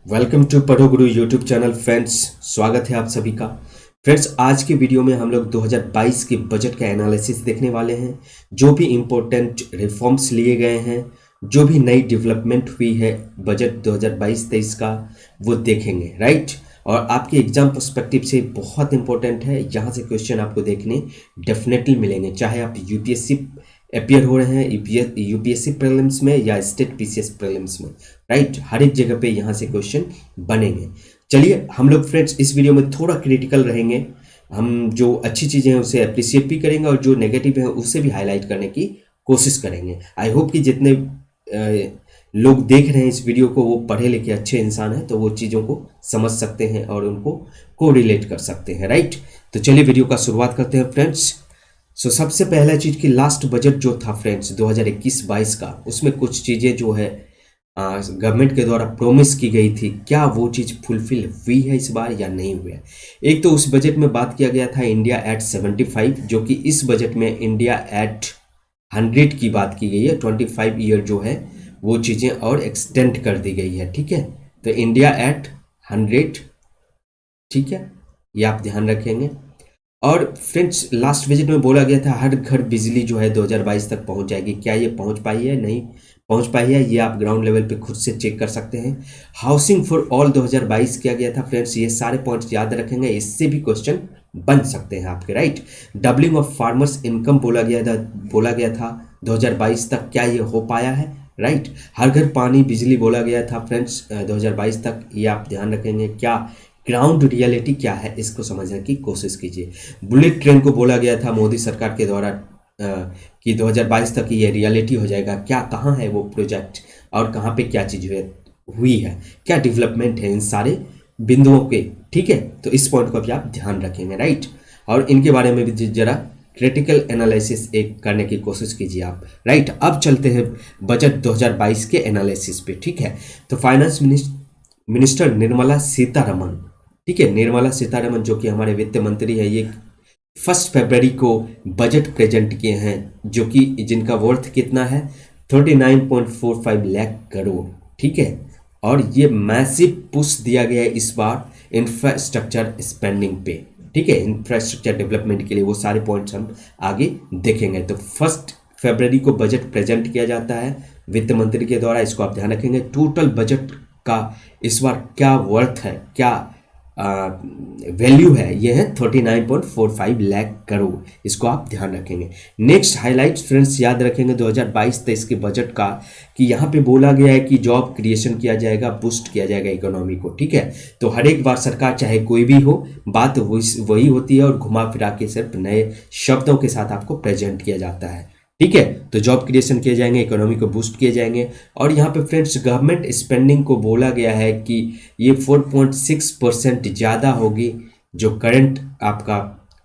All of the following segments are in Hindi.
वेलकम टू पढ़ो गुरु यूट्यूब चैनल फ्रेंड्स। स्वागत है आप सभी का। फ्रेंड्स, आज की वीडियो में हम लोग 2022 के बजट का एनालिसिस देखने वाले हैं। जो भी इम्पोर्टेंट रिफॉर्म्स लिए गए हैं, जो भी नई डेवलपमेंट हुई है बजट 2022-23 का, वो देखेंगे, राइट। और आपके एग्जाम पर्सपेक्टिव से बहुत इंपॉर्टेंट है। यहाँ से क्वेश्चन आपको देखने डेफिनेटली मिलेंगे, चाहे आप यूपीएससी अपियर हो रहे हैं यूपीएससी प्रीलिम्स में या स्टेट पीसीएस प्रीलिम्स में, राइट। हर एक जगह पे यहाँ से क्वेश्चन बनेंगे। चलिए हम लोग फ्रेंड्स इस वीडियो में थोड़ा क्रिटिकल रहेंगे। हम जो अच्छी चीज़ें हैं उसे अप्रिशिएट भी करेंगे और जो नेगेटिव है उसे भी हाईलाइट करने की कोशिश करेंगे। आई होप कि जितने लोग देख रहे हैं इस वीडियो को वो पढ़े लिखे अच्छे इंसान हैं, तो वो चीज़ों को समझ सकते हैं और उनको को रिलेट कर सकते हैं, राइट। तो चलिए वीडियो का शुरुआत करते हैं फ्रेंड्स। सबसे पहला चीज़ कि लास्ट बजट जो था फ्रेंड्स 2021-22 का, उसमें कुछ चीज़ें जो है गवर्नमेंट के द्वारा प्रॉमिस की गई थी, क्या वो चीज़ फुलफिल हुई है इस बार या नहीं हुई है। एक तो उस बजट में बात किया गया था इंडिया एट 75, जो कि इस बजट में इंडिया एट 100 की बात की गई है। 25 ईयर जो है वो चीज़ें और एक्सटेंड कर दी गई है, ठीक है। तो इंडिया एट 100, ठीक है, ये आप ध्यान रखेंगे। और फ्रेंड्स लास्ट विजिट में बोला गया था हर घर बिजली जो है 2022 तक पहुंच जाएगी। क्या ये पहुंच पाई है? नहीं पहुंच पाई है, ये आप ग्राउंड लेवल पे खुद से चेक कर सकते हैं। हाउसिंग फॉर ऑल 2022 किया गया था फ्रेंड्स, ये सारे पॉइंट्स याद रखेंगे, इससे भी क्वेश्चन बन सकते हैं आपके, right. Doubling of farmers income बोला गया था 2022 तक, क्या ये हो पाया है? राइट। हर घर पानी बिजली बोला गया था फ्रेंड्स 2022 तक, ये आप ध्यान रखेंगे। क्या ग्राउंड रियलिटी क्या है, इसको समझने की कोशिश कीजिए। बुलेट ट्रेन को बोला गया था मोदी सरकार के द्वारा कि 2022 तक ये रियलिटी हो जाएगा। क्या कहाँ है वो प्रोजेक्ट और कहाँ पे क्या चीज़ हुई है, क्या डेवलपमेंट है इन सारे बिंदुओं के, ठीक है। तो इस पॉइंट को भी आप ध्यान रखेंगे, राइट। और इनके बारे में भी जरा क्रिटिकल एनालिसिस एक करने की कोशिश कीजिए आप, राइट। अब चलते हैं बजट 2022 के एनालिसिस पे, ठीक है। तो फाइनेंस मिनिस्टर निर्मला सीतारमन, ठीक है, निर्मला सीतारमन जो कि हमारे वित्त मंत्री है, ये 1 फरवरी को बजट प्रेजेंट किए हैं, जो कि जिनका वर्थ कितना है 39.45 लाख करोड़, ठीक है। और ये मैसिव पुश दिया गया है इस बार इंफ्रास्ट्रक्चर स्पेंडिंग पे, ठीक है, इंफ्रास्ट्रक्चर डेवलपमेंट के लिए। वो सारे पॉइंट्स हम आगे देखेंगे। तो 1 फरवरी को बजट प्रेजेंट किया जाता है वित्त मंत्री के द्वारा, इसको आप ध्यान रखेंगे। टोटल बजट का इस बार क्या वर्थ है, क्या वैल्यू है, ये है 39.45 लाख करोड़, इसको आप ध्यान रखेंगे। नेक्स्ट हाईलाइट्स फ्रेंड्स याद रखेंगे 2022-23 के बजट का, कि यहाँ पे बोला गया है कि जॉब क्रिएशन किया जाएगा, बूस्ट किया जाएगा इकोनॉमी को, ठीक है। तो हर एक बार सरकार चाहे कोई भी हो, बात वही होती है और घुमा फिरा के सिर्फ नए शब्दों के साथ आपको प्रेजेंट किया जाता है, ठीक है। तो जॉब क्रिएशन किए जाएंगे, इकोनॉमी को बूस्ट किए जाएंगे। और यहाँ पे फ्रेंड्स गवर्नमेंट स्पेंडिंग को बोला गया है कि ये 4.6% ज़्यादा होगी जो करंट आपका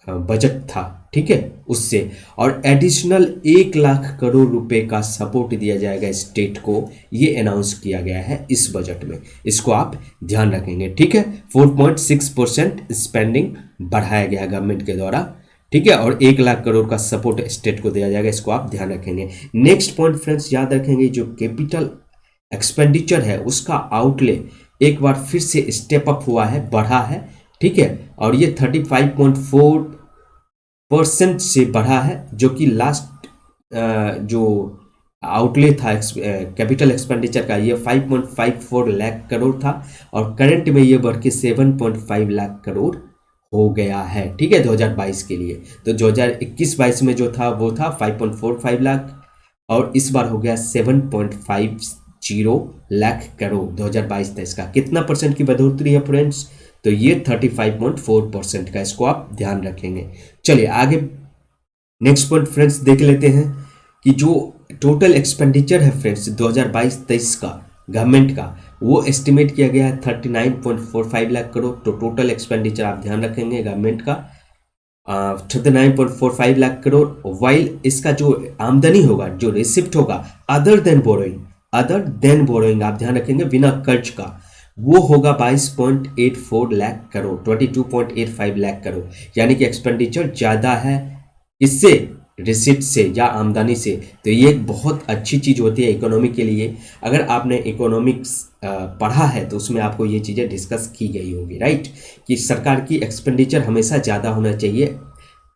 बजट था, ठीक है, उससे। और एडिशनल 1 लाख करोड़ रुपए का सपोर्ट दिया जाएगा स्टेट को, ये अनाउंस किया गया है इस बजट में, इसको आप ध्यान रखेंगे, ठीक है। 4.6% स्पेंडिंग बढ़ाया गया गवर्नमेंट के द्वारा, ठीक है। और 1 लाख करोड़ का सपोर्ट स्टेट को दिया जाएगा, इसको आप ध्यान रखेंगे। नेक्स्ट पॉइंट फ्रेंड्स याद रखेंगे, जो कैपिटल एक्सपेंडिचर है उसका आउटले एक बार फिर से स्टेप अप हुआ है, बढ़ा है, ठीक है। और ये 35.4% से बढ़ा है, जो कि लास्ट जो आउटले था कैपिटल एक्सपेंडिचर का, ये 5.54 लाख करोड़ था और करंट में ये बढ़ के 7.5 लाख करोड़ हो गया है, ठीक है, 2022 के लिए। तो 2021-22 में जो था वो था 5.45 लाख और इस बार हो गया 7.50 लाख करोड़ 2022-23 का। कितना परसेंट की बढ़ोतरी है फ्रेंड्स? तो ये 35.4% का, इसको आप ध्यान रखेंगे। चलिए आगे नेक्स्ट पॉइंट फ्रेंड्स देख लेते हैं कि जो टोटल एक्सपेंडिचर है फ्रेंड्स 2022-23 का गवर्नमेंट का, वो एस्टिमेट किया गया है 39.45 लाख करोड़। तो टोटल एक्सपेंडिचर आप ध्यान रखेंगे गवर्नमेंट का 39.45 लाख करोड़। वाइल इसका जो आमदनी होगा, जो रिसिप्ट होगा अदर देन बोरोइंग आप ध्यान रखेंगे, बिना कर्ज का, वो होगा 22.84 लाख करोड़, 22.85 लाख करोड़। यानी कि एक्सपेंडिचर ज़्यादा है, इससे रिसिप्ट से या आमदनी से। तो ये एक बहुत अच्छी चीज़ होती है इकोनॉमी के लिए। अगर आपने इकोनॉमिक्स पढ़ा है तो उसमें आपको ये चीज़ें डिस्कस की गई होगी, राइट, कि सरकार की एक्सपेंडिचर हमेशा ज़्यादा होना चाहिए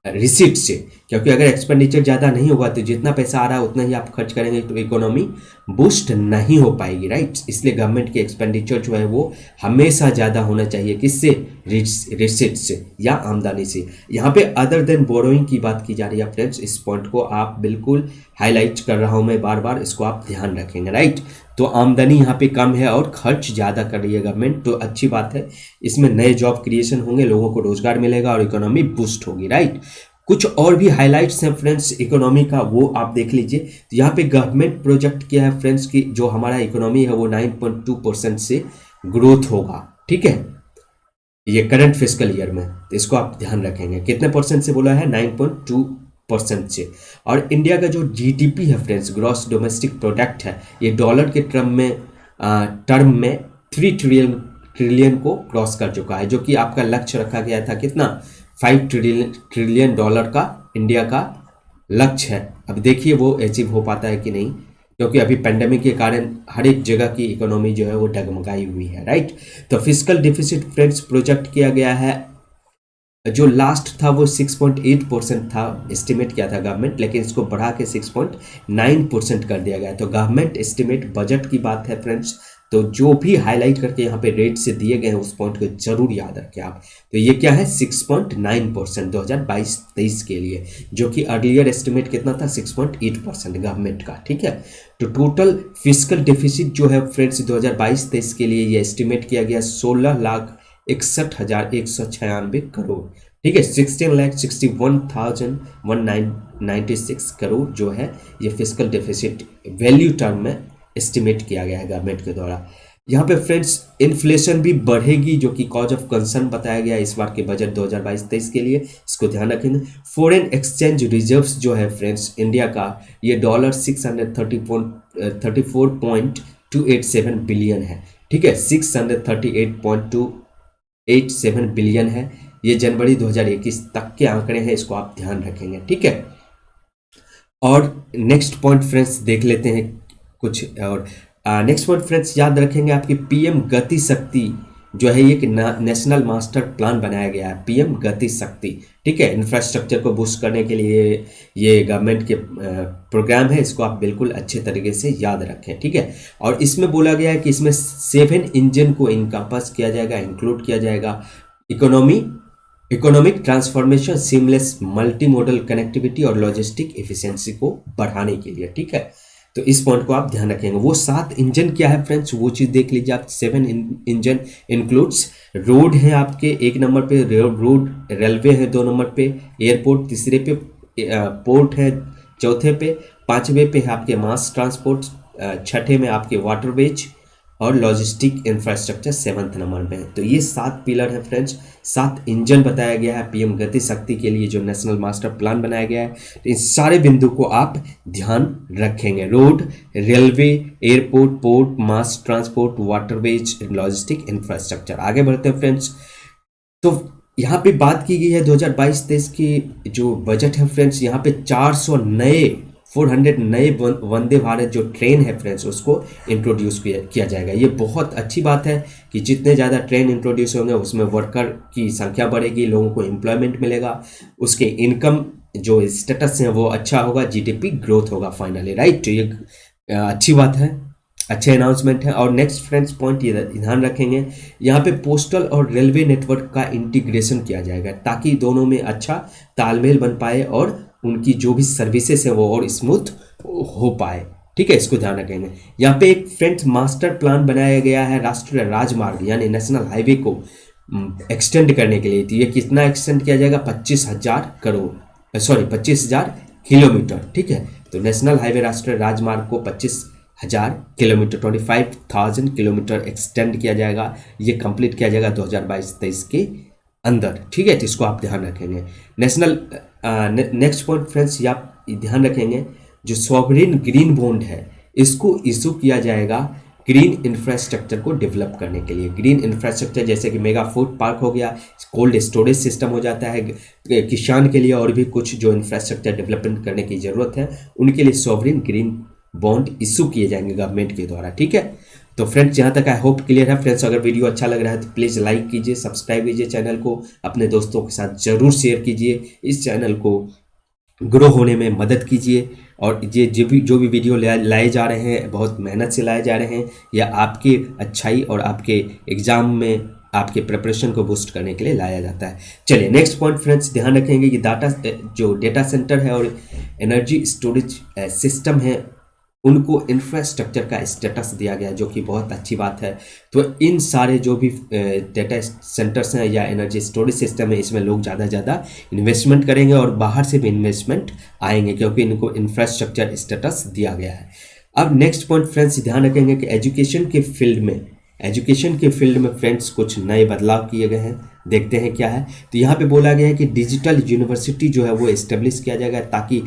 रिसिप्ट से, क्योंकि अगर एक्सपेंडिचर ज़्यादा नहीं होगा तो जितना पैसा आ रहा है उतना ही आप खर्च करेंगे तो इकोनॉमी बूस्ट नहीं हो पाएगी, राइट। इसलिए गवर्नमेंट की एक्सपेंडिचर जो है वो हमेशा ज़्यादा होना चाहिए, किससे, रिसिप्ट से या आमदनी से। यहाँ पे अदर देन बोरोइंग की बात की जा रही है फ्रेंड्स, इस पॉइंट को आप बिल्कुल हाईलाइट कर रहा हूँ मैं बार बार, इसको आप ध्यान रखेंगे, राइट। तो आमदनी यहाँ पे कम है और खर्च ज़्यादा कर रही है गवर्नमेंट, तो अच्छी बात है, इसमें नए जॉब क्रिएशन होंगे, लोगों को रोजगार मिलेगा और इकोनॉमी बूस्ट होगी, राइट। कुछ और भी हाइलाइट्स हैं फ्रेंड्स इकोनॉमी का, वो आप देख लीजिए। तो यहाँ पे गवर्नमेंट प्रोजेक्ट किया है फ्रेंड्स की जो हमारा इकोनॉमी है वो 9.2% से ग्रोथ होगा, ठीक है, ये करंट फिस्कल ईयर में। तो इसको आप ध्यान रखेंगे, कितने परसेंट से बोला है, 9.2% से। और इंडिया का जो जीडीपी है फ्रेंड्स, ग्रॉस डोमेस्टिक प्रोडक्ट है, ये डॉलर के टर्म में 3 ट्रिलियन को क्रॉस कर चुका है, जो कि आपका लक्ष्य रखा गया था कितना, 5 ट्रिलियन डॉलर का इंडिया का लक्ष्य है। अब देखिए वो अचीव हो पाता है कि नहीं, क्योंकि अभी पेंडेमिक के कारण हर एक जगह की इकोनॉमी जो है वो डगमगाई हुई है, राइट। तो फिस्कल डिफिसिट फ्रेंड्स प्रोजेक्ट किया गया है, जो लास्ट था वो 6.8% था, एस्टिमेट किया था गवर्नमेंट, लेकिन इसको बढ़ा के 6.9% कर दिया गया। तो गवर्नमेंट एस्टिमेट बजट की बात है फ्रेंड्स, तो जो भी हाईलाइट करके यहाँ पे रेट से दिए गए हैं उस पॉइंट को जरूर याद रखें आप। तो ये क्या है, 6.9% 2022-23 के लिए, जो कि अर्लियर एस्टिमेट कितना था, 6.8% गवर्नमेंट का, ठीक है। तो टोटल फिस्कल डेफिसिट जो है फ्रेंड्स 2022-23 के लिए ये एस्टिमेट किया गया 16,61,196 करोड़, ठीक है, 16,61,196 करोड़ जो है ये फिस्कल डेफिसिट वैल्यू टर्म में एस्टिमेट किया गया है गवर्नमेंट के द्वारा। यहाँ पे फ्रेंड्स इन्फ्लेशन भी बढ़ेगी, जो कि कॉज ऑफ कंसर्न बताया गया इस बार के बजट 2022-23 के लिए, इसको ध्यान रखेंगे। फॉरेन एक्सचेंज रिजर्व्स जो है फ्रेंड्स इंडिया का, ये डॉलर 634.287 बिलियन है, ठीक है, 638.287 बिलियन है, ये जनवरी 2021 तक के आंकड़े हैं, इसको आप ध्यान रखेंगे, ठीक है। और नेक्स्ट पॉइंट फ्रेंड्स देख लेते हैं कुछ, और नेक्स्ट पॉइंट फ्रेंड्स याद रखेंगे आपकी पीएम गति शक्ति जो है, ये नेशनल मास्टर प्लान बनाया गया है, पीएम गति शक्ति, ठीक है, इंफ्रास्ट्रक्चर को बूस्ट करने के लिए ये गवर्नमेंट के प्रोग्राम है, इसको आप बिल्कुल अच्छे तरीके से याद रखें, ठीक है। और इसमें बोला गया है कि इसमें 7 इंजन को इनकम्पस किया जाएगा, इंक्लूड किया जाएगा, economic transformation, seamless multi modal connectivity और लॉजिस्टिक एफिशिएंसी को बढ़ाने के लिए, ठीक है। तो इस पॉइंट को आप ध्यान रखेंगे। वो 7 इंजन क्या है फ्रेंड्स, वो चीज़ देख लीजिए आप। 7 इंजन इंक्लूड्स रोड है आपके 1 नंबर पे, रोड, रेलवे है 2 नंबर पे, एयरपोर्ट तीसरे पे, पोर्ट है चौथे पे, 5वें पे है आपके मास ट्रांसपोर्ट, 6ठे में आपके वाटरवेज और लॉजिस्टिक इंफ्रास्ट्रक्चर 7th नंबर में है। तो ये 7 पिलर है फ्रेंड्स, 7 इंजन बताया गया है पीएम गति शक्ति के लिए जो नेशनल मास्टर प्लान बनाया गया है। तो इन सारे बिंदु को आप ध्यान रखेंगे, road, railway, airport, port, mass transport, waterways, logistic infrastructure. आगे बढ़ते हैं फ्रेंड्स। तो यहाँ पे बात की गई है 2022-23 की जो बजट है फ्रेंड्स, यहाँ पे 400 नए वंदे भारत जो ट्रेन है फ्रेंड्स उसको इंट्रोड्यूस किया जाएगा। ये बहुत अच्छी बात है कि जितने ज़्यादा ट्रेन इंट्रोड्यूस होंगे उसमें वर्कर की संख्या बढ़ेगी, लोगों को एम्प्लॉयमेंट मिलेगा, उसके इनकम जो स्टेटस है वो अच्छा होगा, जीडीपी ग्रोथ होगा फाइनली, राइट। तो ये अच्छी बात है, अच्छे अनाउंसमेंट है। और नेक्स्ट फ्रेंड्स पॉइंट ये ध्यान रखेंगे, यहाँ पे पोस्टल और रेलवे नेटवर्क का इंटीग्रेशन किया जाएगा ताकि दोनों में अच्छा तालमेल बन पाए और उनकी जो भी सर्विसेज है वो और स्मूथ हो पाए, ठीक है, इसको ध्यान रखेंगे। यहाँ पे एक फ्रेंड्स मास्टर प्लान बनाया गया है राष्ट्रीय राजमार्ग यानी नेशनल हाईवे को एक्सटेंड करने के लिए। तो ये कितना एक्सटेंड किया जाएगा, 25,000 किलोमीटर, ठीक है। तो नेशनल हाईवे राष्ट्रीय राजमार्ग को 25,000 किलोमीटर 25,000 किलोमीटर एक्सटेंड किया जाएगा, ये कंप्लीट किया जाएगा 2022-23 के अंदर, ठीक है। तो इसको आप ध्यान रखेंगे। नेक्स्ट पॉइंट फ्रेंड्स ये आप ध्यान रखेंगे, जो सॉवरेन ग्रीन बॉन्ड है इसको इशू किया जाएगा ग्रीन इंफ्रास्ट्रक्चर को डेवलप करने के लिए। ग्रीन इंफ्रास्ट्रक्चर जैसे कि मेगा फूड पार्क हो गया, कोल्ड स्टोरेज सिस्टम हो जाता है, किसान के लिए और भी कुछ जो इंफ्रास्ट्रक्चर डेवलपमेंट करने की ज़रूरत है उनके लिए सॉवरिन ग्रीन बॉन्ड इशू किए जाएंगे गवर्नमेंट के द्वारा। ठीक है, तो फ्रेंड्स यहाँ तक आई होप क्लियर है। फ्रेंड्स अगर वीडियो अच्छा लग रहा है तो प्लीज़ लाइक कीजिए, सब्सक्राइब कीजिए चैनल को, अपने दोस्तों के साथ ज़रूर शेयर कीजिए, इस चैनल को ग्रो होने में मदद कीजिए। और ये जो भी वीडियो लाए जा रहे हैं बहुत मेहनत से लाए जा रहे हैं, या आपकी अच्छाई और आपके एग्ज़ाम में आपके प्रिपरेशन को बूस्ट करने के लिए लाया जाता है। चलिए नेक्स्ट पॉइंट फ्रेंड्स, ध्यान रखेंगे कि डेटा सेंटर है और एनर्जी स्टोरेज सिस्टम है उनको इंफ्रास्ट्रक्चर का स्टेटस दिया गया, जो कि बहुत अच्छी बात है। तो इन सारे जो भी डेटा सेंटर्स हैं या एनर्जी स्टोरेज सिस्टम है, इसमें लोग ज़्यादा से ज़्यादा इन्वेस्टमेंट करेंगे और बाहर से भी इन्वेस्टमेंट आएंगे, क्योंकि इनको इंफ्रास्ट्रक्चर स्टेटस दिया गया है। अब नेक्स्ट पॉइंट फ्रेंड्स, ध्यान रखेंगे कि एजुकेशन के फील्ड में फ्रेंड्स कुछ नए बदलाव किए गए हैं। देखते हैं क्या है। तो यहाँ पे बोला गया है कि डिजिटल यूनिवर्सिटी जो है वो इस्टेब्लिश किया जाएगा, ताकि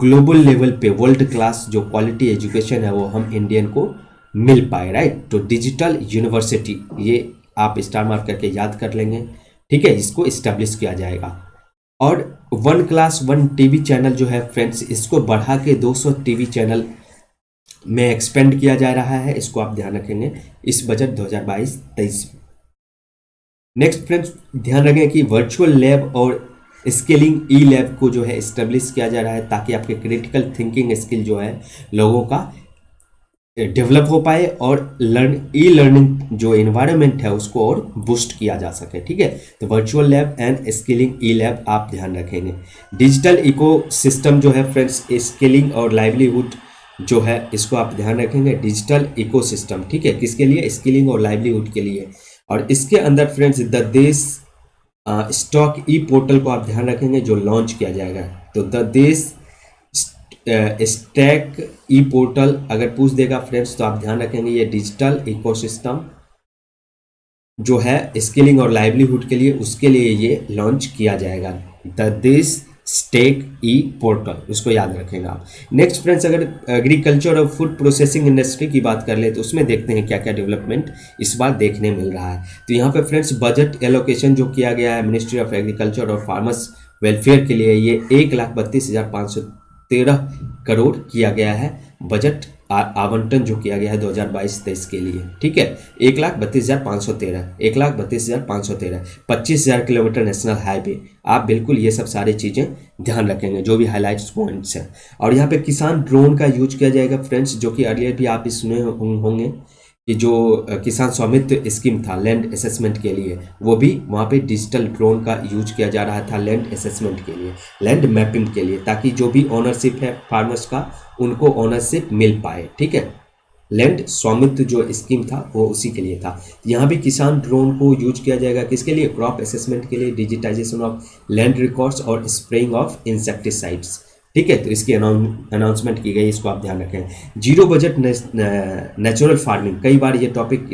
ग्लोबल लेवल पे वर्ल्ड क्लास जो क्वालिटी एजुकेशन है वो हम इंडियन को मिल पाए, राइट। तो डिजिटल यूनिवर्सिटी, ये आप स्टार मार्क करके याद कर लेंगे, ठीक है, इसको इस्टेब्लिश किया जाएगा। और 1 क्लास 1 टीवी चैनल जो है फ्रेंड्स, इसको बढ़ा के 200 टीवी चैनल में एक्सपेंड किया जा रहा है। इसको आप ध्यान रखेंगे इस बजट 2022-23 में। नेक्स्ट फ्रेंड्स, ध्यान रखें कि वर्चुअल लैब और स्किलिंग ई लैब को जो है इस्टेब्लिश किया जा रहा है, ताकि आपके क्रिटिकल थिंकिंग स्किल जो है लोगों का डेवलप हो पाए और ई लर्निंग जो इन्वायरमेंट है उसको और बूस्ट किया जा सके। ठीक है, तो virtual lab and skilling E lab आप ध्यान रखेंगे। डिजिटल इको सिस्टम जो है फ्रेंड्स, स्किलिंग और लाइवलीहुड जो है इसको आप ध्यान रखेंगे। डिजिटल इकोसिस्टम, ठीक है, किसके लिए? स्किलिंग और लाइवलीहुड के लिए। और इसके अंदर फ्रेंड्स द देश स्टॉक ई पोर्टल को आप ध्यान रखेंगे जो लॉन्च किया जाएगा। तो द देश स्टैक ई पोर्टल अगर पूछ देगा फ्रेंड्स तो आप ध्यान रखेंगे ये डिजिटल इकोसिस्टम जो है स्किलिंग और लाइवलीहुड के लिए, उसके लिए ये लॉन्च किया जाएगा। द देश स्टेक ई पोर्टल, उसको याद रखेंगे आप। नेक्स्ट फ्रेंड्स, अगर एग्रीकल्चर और फूड प्रोसेसिंग इंडस्ट्री की बात कर ले तो उसमें देखते हैं क्या क्या डेवलपमेंट इस बार देखने मिल रहा है। तो यहाँ पे फ्रेंड्स बजट एलोकेशन जो किया गया है मिनिस्ट्री ऑफ एग्रीकल्चर और फार्मर्स वेलफेयर के लिए, ये 1,32,513 करोड़ किया गया है बजट आवंटन जो किया गया है 2022-23 के लिए। ठीक है, 1,32,513, 1,32,513, 25,000 किलोमीटर नेशनल हाईवे। आप बिल्कुल ये सब सारी चीज़ें ध्यान रखेंगे जो भी हाईलाइट्स पॉइंट्स हैं। और यहाँ पे किसान ड्रोन का यूज किया जाएगा फ्रेंड्स, जो कि अर्लियर भी आप सुने होंगे कि जो किसान स्वामित्व स्कीम था लैंड असेसमेंट के लिए, वो भी वहाँ पे डिजिटल ड्रोन का यूज किया जा रहा था लैंड असेसमेंट के लिए, लैंड मैपिंग के लिए, ताकि जो भी ओनरशिप है फार्मर्स का उनको ओनरशिप मिल पाए। ठीक है, लैंड स्वामित्व जो स्कीम था वो उसी के लिए था। यहाँ भी किसान ड्रोन को यूज किया जाएगा किसके लिए? क्रॉप असेसमेंट के लिए, डिजिटाइजेशन ऑफ लैंड रिकॉर्ड्स और स्प्रेइंग ऑफ इंसेक्टिसाइड्स। ठीक है, तो इसकी अनाउंसमेंट की गई, इसको आप ध्यान रखें। जीरो बजट नेचुरल फार्मिंग, कई बार ये टॉपिक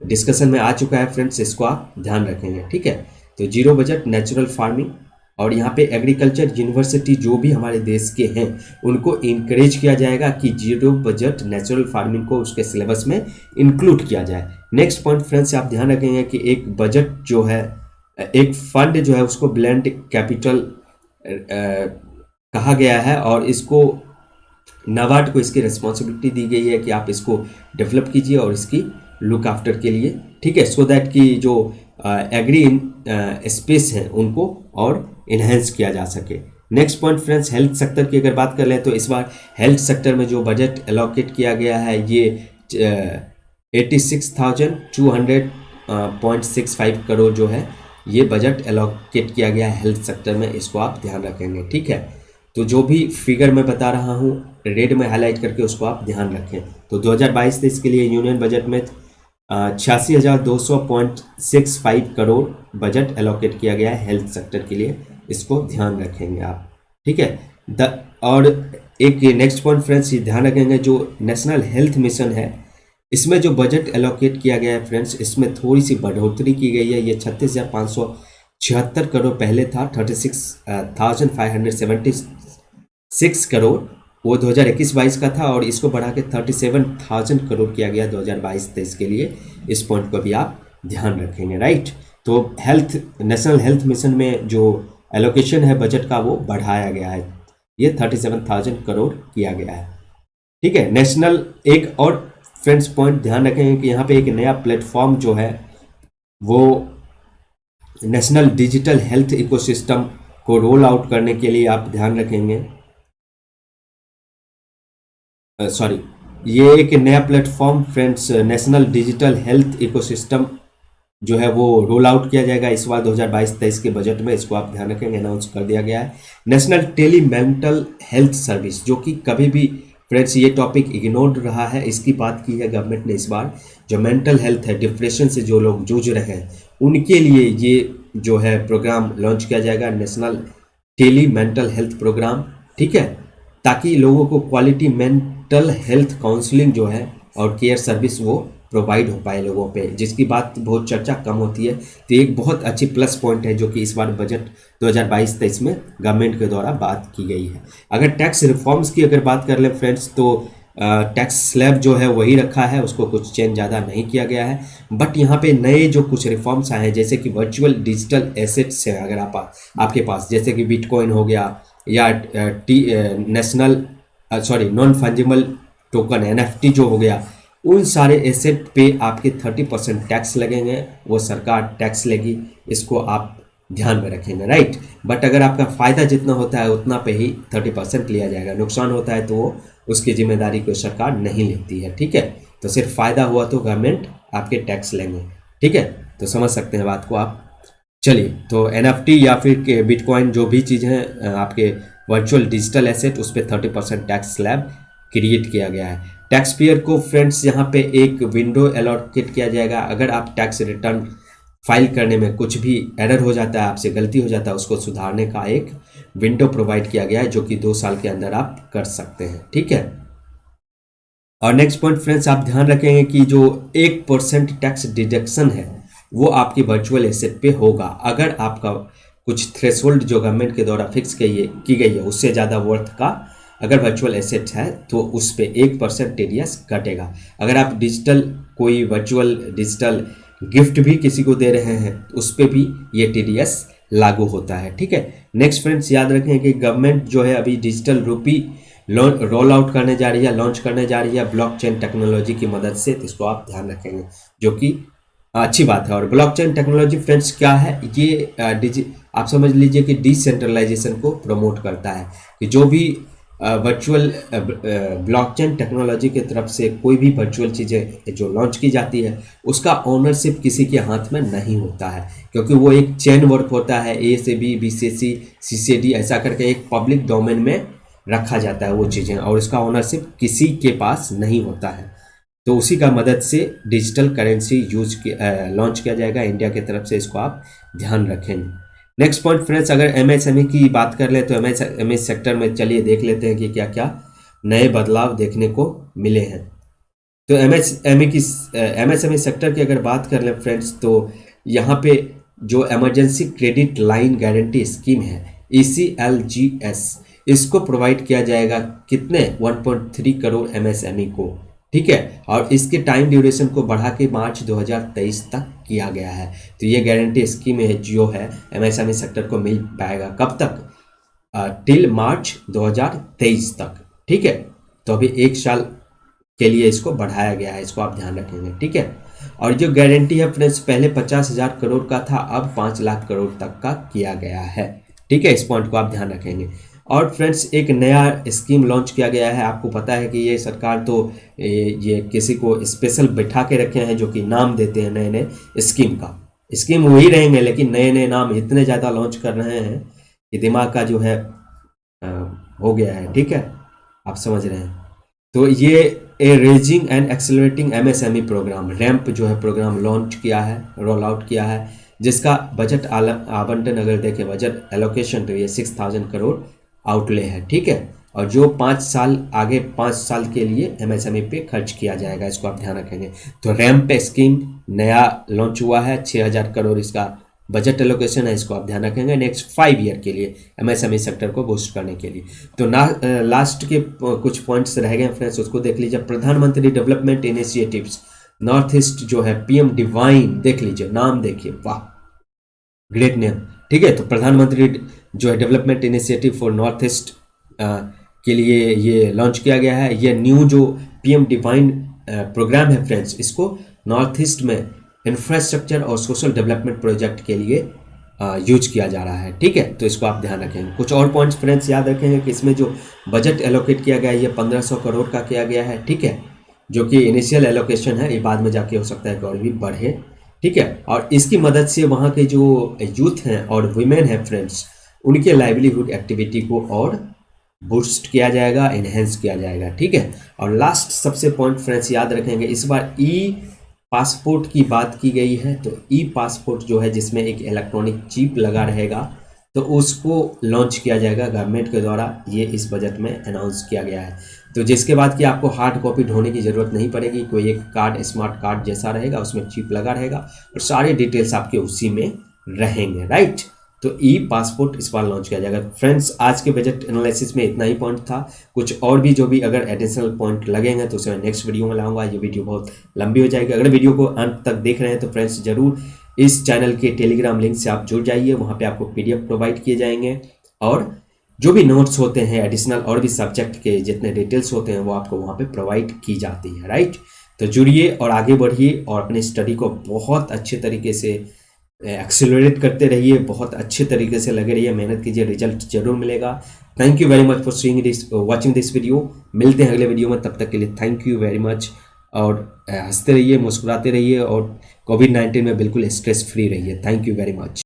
डिस्कशन में आ चुका है फ्रेंड्स, इसको आप ध्यान रखेंगे। ठीक है, तो जीरो बजट नेचुरल फार्मिंग, और यहाँ पे एग्रीकल्चर यूनिवर्सिटी जो भी हमारे देश के हैं उनको इनकरेज किया जाएगा कि जीरो बजट नेचुरल फार्मिंग को उसके सिलेबस में इंक्लूड किया जाए। नेक्स्ट पॉइंट फ्रेंड्स, आप ध्यान रखेंगे कि एक बजट जो है, एक फंड जो है उसको ब्लेंड कैपिटल कहा गया है, और इसको नाबार्ड को इसकी रिस्पॉन्सिबिलिटी दी गई है कि आप इसको डेवलप कीजिए और इसकी लुक आफ्टर के लिए। ठीक है, सो दैट कि जो एग्री स्पेस है उनको और इन्हेंस किया जा सके। Next point friends, health sector की अगर बात कर लें तो इस बार हेल्थ सेक्टर में जो बजट एलोकेट किया गया है ये 86,200.65 करोड़ जो है ये बजट एलोकेट किया गया है हेल्थ सेक्टर में, इसको आप ध्यान रखेंगे। ठीक है, तो जो भी फिगर मैं बता रहा हूँ रेड में हाईलाइट करके उसको आप ध्यान रखें। तो 2022-23 के लिए यूनियन बजट में 86,200.65 करोड़ बजट एलोकेट किया गया है हेल्थ सेक्टर के लिए, इसको ध्यान रखेंगे आप। ठीक है, और एक नेक्स्ट पॉइंट फ्रेंड्स ये ध्यान रखेंगे, जो नेशनल हेल्थ मिशन है इसमें जो बजट एलोकेट किया गया है फ्रेंड्स, इसमें थोड़ी सी बढ़ोतरी की गई है। ये 36,576 करोड़ पहले था, 36,576 करोड़ वो 2021-22 का था और इसको बढ़ा के 37,000 करोड़ किया गया 2022-23 के लिए। इस पॉइंट को भी आप ध्यान रखेंगे, राइट। तो हेल्थ, नेशनल हेल्थ मिशन में जो एलोकेशन है बजट का वो बढ़ाया गया है, ये 37,000 करोड़ किया गया है, ठीक है। नेशनल, एक और फ्रेंड्स पॉइंट ध्यान रखेंगे कि यहाँ पे एक नया प्लेटफॉर्म जो है वो नेशनल डिजिटल हेल्थ इकोसिस्टम को रोल आउट करने के लिए आप ध्यान रखेंगे, सॉरी, ये एक नया platform friends national digital health ecosystem जो है वो रोल आउट किया जाएगा इस बार 2022-23 के बजट में। इसको आप ध्यान रखेंगे, अनाउंस कर दिया गया है। National tele mental health service, जो कि कभी भी फ्रेंड्स ये टॉपिक इग्नोर्ड रहा है, इसकी बात की है गवर्नमेंट ने इस बार। जो मेंटल हेल्थ है, डिप्रेशन से जो लोग जूझ रहे हैं उनके लिए ये जो है प्रोग्राम लॉन्च किया जाएगा, national tele mental health programme, ठीक है, ताकि लोगों को क्वालिटी मेंटल हेल्थ काउंसलिंग जो है और केयर सर्विस वो प्रोवाइड हो पाए लोगों पे, जिसकी बात बहुत चर्चा कम होती है। तो एक बहुत अच्छी प्लस पॉइंट है जो कि इस बार बजट 2022-23 में गवर्नमेंट के द्वारा बात की गई है। अगर टैक्स रिफॉर्म्स की अगर बात कर ले फ्रेंड्स, तो टैक्स स्लैब जो है वही रखा है, उसको कुछ चेंज ज़्यादा नहीं किया गया है। बट यहाँ पे नए जो कुछ रिफॉर्म्स आए हैं, जैसे कि वर्चुअल डिजिटल एसेट्स है अगर आपके पास, जैसे कि बिटकॉइन हो गया या नॉन फंजिबल टोकन NFT जो हो गया, उन सारे एसेट पे आपके 30% टैक्स लगेंगे, वो सरकार टैक्स लेगी, इसको आप ध्यान में रखेंगे, राइट। बट अगर आपका फ़ायदा जितना होता है उतना पे ही 30% लिया जाएगा, नुकसान होता है तो उसकी जिम्मेदारी कोई सरकार नहीं लेती है, ठीक है। तो सिर्फ फ़ायदा हुआ तो गवर्नमेंट आपके टैक्स लेंगे, ठीक है। तो समझ सकते हैं बात को आप। चलिए, तो NFT या फिर बिटकॉइन जो भी चीज़ हैं आपके वर्चुअल डिजिटल एसेट, उस पर 30% टैक्स स्लैब क्रिएट किया गया है। टैक्स पेयर को फ्रेंड्स यहाँ पे एक विंडो एलोकेट किया जाएगा। अगर आप टैक्स रिटर्न फाइल करने में कुछ भी एरर हो जाता है, आपसे गलती हो जाता है, उसको सुधारने का एक विंडो प्रोवाइड किया गया है, जो कि 2 साल के अंदर आप कर सकते हैं, ठीक है। और नेक्स्ट पॉइंट फ्रेंड्स, आप ध्यान रखेंगे कि जो 1% टैक्स डिडक्शन है वो आपकी वर्चुअल एसेट पे होगा। अगर आपका कुछ थ्रेशोल्ड जो गवर्नमेंट के द्वारा फिक्स की गई है उससे ज़्यादा वर्थ का अगर वर्चुअल एसेट है तो उस पर 1% TDS कटेगा। अगर आप कोई वर्चुअल डिजिटल गिफ्ट भी किसी को दे रहे हैं उस पर भी ये TDS लागू होता है, ठीक है। नेक्स्ट फ्रेंड्स, याद रखें कि गवर्नमेंट जो है अभी डिजिटल रूपी रोल आउट करने जा रही है, लॉन्च करने जा रही है ब्लॉकचेन टेक्नोलॉजी की मदद से। तो इसको आप ध्यान रखेंगे, जो कि अच्छी बात है। और ब्लॉकचेन टेक्नोलॉजी फ्रेंड्स क्या है, ये आप समझ लीजिए कि डिसेंट्रलाइजेशन को प्रमोट करता है, कि जो भी वर्चुअल ब्लॉकचेन टेक्नोलॉजी की तरफ से कोई भी वर्चुअल चीज़ें जो लॉन्च की जाती है उसका ओनरशिप किसी के हाथ में नहीं होता है, क्योंकि वो एक चेन वर्क होता है, A से B, B से C, C से D, ऐसा करके एक पब्लिक डोमेन में रखा जाता है वो चीज़ें, और उसका ओनरशिप किसी के पास नहीं होता है। तो उसी का मदद से डिजिटल करेंसी लॉन्च किया जाएगा इंडिया की तरफ से, इसको आप ध्यान रखें। नेक्स्ट पॉइंट फ्रेंड्स, अगर MSME की बात कर ले तो MSME सेक्टर में चलिए देख लेते हैं कि क्या क्या नए बदलाव देखने को मिले हैं। तो MSME सेक्टर की अगर बात कर लें फ्रेंड्स, तो यहाँ पे जो emergency credit line guarantee scheme है ECLGS, इसको प्रोवाइड किया जाएगा कितने 1.3 करोड़ MSME को, ठीक है। और इसके टाइम ड्यूरेशन को बढ़ा के मार्च 2023 तक किया गया है। तो ये गारंटी स्कीम है जो है MSME सेक्टर को मिल पाएगा कब तक, टिल मार्च 2023 तक, ठीक है। तो अभी 1 साल के लिए इसको बढ़ाया गया है, इसको आप ध्यान रखेंगे, ठीक है। और जो गारंटी है फ्रेंड्स, पहले 50,000 करोड़ का था, अब 5 लाख करोड़ तक का किया गया है, ठीक है। इस पॉइंट को आप ध्यान रखेंगे। और फ्रेंड्स, एक नया स्कीम लॉन्च किया गया है। आपको पता है कि ये सरकार तो ये किसी को स्पेशल बैठा के रखे हैं जो कि नाम देते हैं नए नए स्कीम का। स्कीम वही रहेंगे लेकिन नए नए नाम इतने ज़्यादा लॉन्च कर रहे हैं कि दिमाग का जो है हो गया है, ठीक है, आप समझ रहे हैं। तो ये raising and accelerating MSME programme ramp जो है प्रोग्राम लॉन्च किया है, रोल आउट किया है, जिसका बजट आवंटन अगर देखें, बजट एलोकेशन, तो ये 6,000 करोड़ आउटले है, ठीक है। और जो 5 साल आगे 5 साल के लिए MSME पे खर्च किया जाएगा, इसको आप ध्यान रखेंगे। तो रैम्प स्कीम नया लॉन्च हुआ है, 6,000 करोड़ इसका बजट एलोकेशन है, इसको आप ध्यान रखेंगे नेक्स्ट 5 ईयर के लिए एमएसएमई सेक्टर को बूस्ट करने के लिए। तो लास्ट के कुछ पॉइंट्स रह गए फ्रेंड्स, उसको देख लीजिए। प्रधानमंत्री डेवलपमेंट इनिशिएटिव्स नॉर्थ ईस्ट जो है, पीएम डिवाइन, देख लीजिए नाम, देखिए वाह, ग्रेट नेम। ठीक है, तो प्रधानमंत्री जो है development initiative for north east के लिए ये लॉन्च किया गया है। ये न्यू जो पीएम डिवाइन प्रोग्राम है फ्रेंड्स, इसको नॉर्थ ईस्ट में इंफ्रास्ट्रक्चर और सोशल डेवलपमेंट प्रोजेक्ट के लिए यूज किया जा रहा है। ठीक है, तो इसको आप ध्यान रखेंगे। कुछ और पॉइंट्स फ्रेंड्स याद रखेंगे कि इसमें जो बजट एलोकेट किया गया है ये 1500 करोड़ का किया गया है। ठीक है, जो कि इनिशियल एलोकेशन है, ये बाद में जाके हो सकता है कि और भी बढ़े। ठीक है, और इसकी मदद से वहाँ के जो यूथ हैं और वुमेन हैं फ्रेंड्स, उनके लाइवलीहुड एक्टिविटी को और बूस्ट किया जाएगा, इन्हेंस किया जाएगा। ठीक है, और लास्ट सबसे पॉइंट फ्रेंड्स याद रखेंगे, इस बार ई पासपोर्ट की बात की गई है। तो ई पासपोर्ट जो है जिसमें एक इलेक्ट्रॉनिक चिप लगा रहेगा, तो उसको लॉन्च किया जाएगा गवर्नमेंट के द्वारा, ये इस बजट में अनाउंस किया गया है। तो जिसके बाद कि आपको हार्ड कॉपी ढोने की ज़रूरत नहीं पड़ेगी, कोई एक कार्ड स्मार्ट कार्ड जैसा रहेगा, उसमें चिप लगा रहेगा और सारे डिटेल्स आपके उसी में रहेंगे। राइट, तो ई पासपोर्ट इस बार लॉन्च किया जाएगा। फ्रेंड्स, आज के बजट एनालिसिस में इतना ही पॉइंट था। कुछ और भी जो भी अगर एडिशनल पॉइंट लगेंगे तो उसे मैं नेक्स्ट वीडियो में लाऊंगा। ये वीडियो बहुत लंबी हो जाएगी। अगर वीडियो को अंत तक देख रहे हैं तो फ्रेंड्स ज़रूर इस चैनल के टेलीग्राम लिंक से आप जुड़ जाइए, वहाँ पे आपको पीडीएफ प्रोवाइड किए जाएंगे और जो भी नोट्स होते हैं एडिशनल और भी सब्जेक्ट के जितने डिटेल्स होते हैं वो आपको वहाँ पे प्रोवाइड की जाती है। राइट, तो जुड़िए और आगे बढ़िए और अपनी स्टडी को बहुत अच्छे तरीके से एक्सेलरेट करते रहिए, बहुत अच्छे तरीके से लगे रहिए, मेहनत कीजिए, रिजल्ट जरूर मिलेगा। Thank you very much for seeing this, watching this video. मिलते हैं अगले वीडियो में, तब तक के लिए थैंक यू वेरी मच। और हंसते रहिए, मुस्कुराते रहिए और कोविड-19 में बिल्कुल स्ट्रेस फ्री रहिए। Thank you very much.